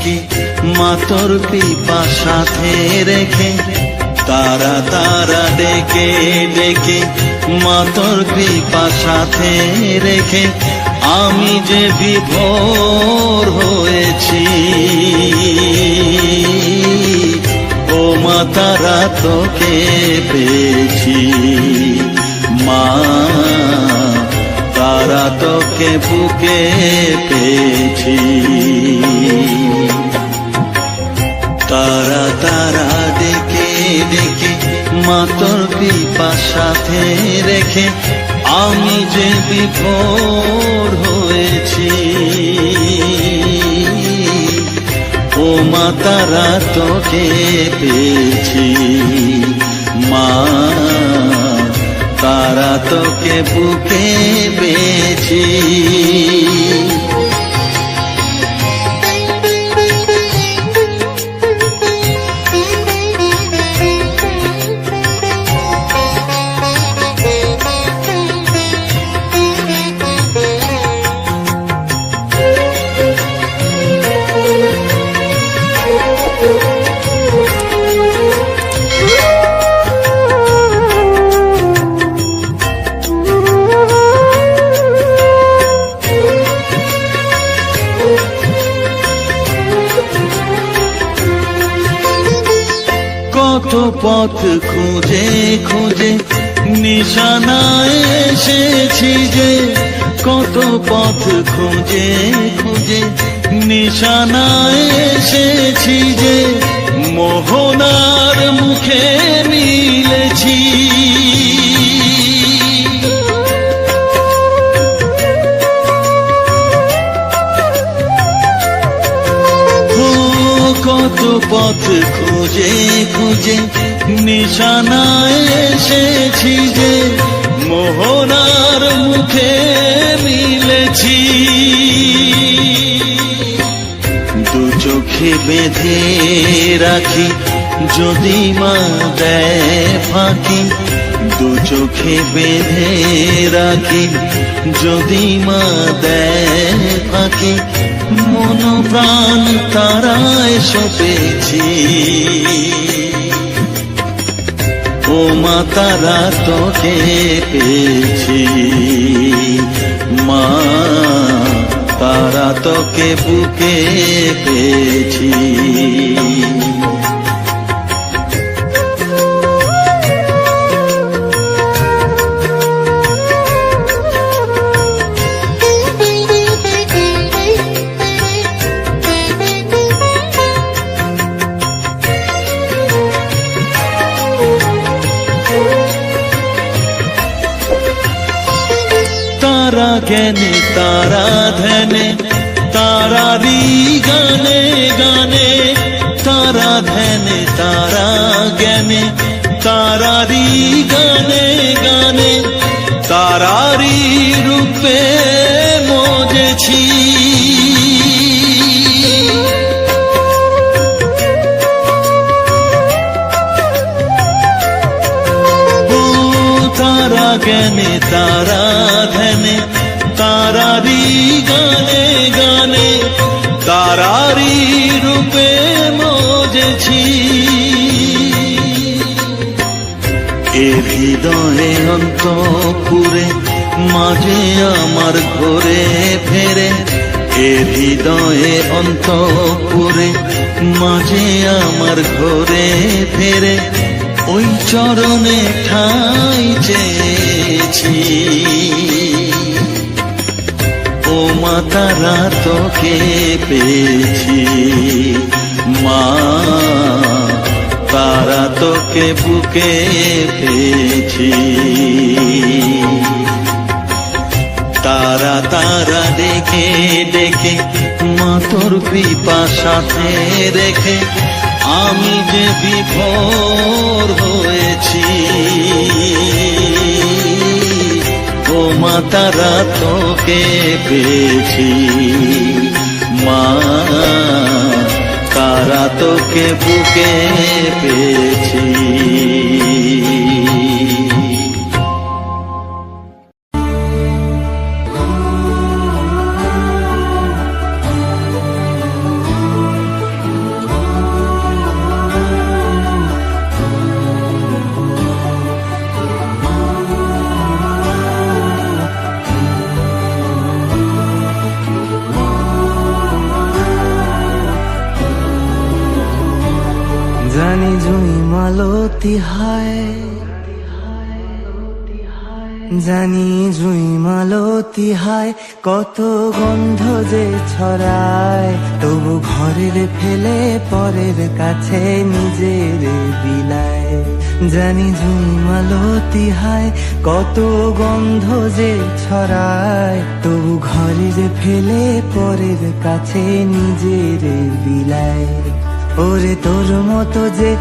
কি মা তোর কৃপা সাথে রেখে, তারা তারা ডেকে ডেকে মা তোর কৃপা সাথে রেখে আমি যে বিভোর হয়েছি। ও মা তারা তোকে পেয়েছি, মা তারা তোকে বুকে পেয়েছি। তারা তারা ডেকে ডেকে মা তোর কৃপা সাথে রেখে আমি যে বিভোর হয়েছি। ও মা তারা তোকে পেয়েছি, মা তারা তোকে বুকে পেয়েছি। কত পথ খুঁজে খুঁজে নিশানায় এসেছি যে, কত পথ খুঁজে খুঁজে নিশানায় এসেছি যে, মোহনার মুখে মিলেছি। কত পথ খুঁজে খুঁজে নিশানায় এসেছি যে, মোহনার মুখে মিলেছি। দু চোখে বেঁধে রাখি যদি মা দেয় ফাঁকি, দু চোখে বেঁধে রাখি যদি মা দেয় ফাঁকি, মন প্রাণ তারায় সপেছি। ও মা তারা তোকে পেয়েছি, মা তারা তোকে বুকে পেয়েছি। তারা জ্ঞানে তারা ধ্যানে তারারি গানে গানে, তারা ধ্যানে তারা জ্ঞানে তারারি গানে গানে, তারারি রূপে মজেছি। তারা জ্ঞানে তারা ধ্যানে তারারি গানে গানে, তারারি রূপে মজেছি। এ হৃদয়ে অন্তঃপুরে মাঝে আমার ঘরে ফেরে, এ হৃদয়ে অন্তঃপুরে মাঝে আমার ঘরে ফেরে, ওই চরণে ঠাঁই চেয়েছি। ও মা তারা তোকে পেয়েছি, মা তারা তোকে বুকে পেয়েছি। তারা তারা ডেকে ডেকে মা তোর কৃপা সাথে রেখে আমি যে বিভোর হয়েছি। ও মা তারা তোকে পেয়েছি, মা তারা তোকে বুকে পেয়েছি। মালতী হায়, জানি জুই মালতী হায়, কত গন্ধ যে ছড়ায়, তবু ঘরের ফেলে পরের কাছে নিজের বিলায়। জানি জুই মালতী হায়, কত গন্ধ যে ছড়ায়, তবু ঘরের ফেলে পরের কাছে নিজের বিলায়। ওরে তোর মতো যে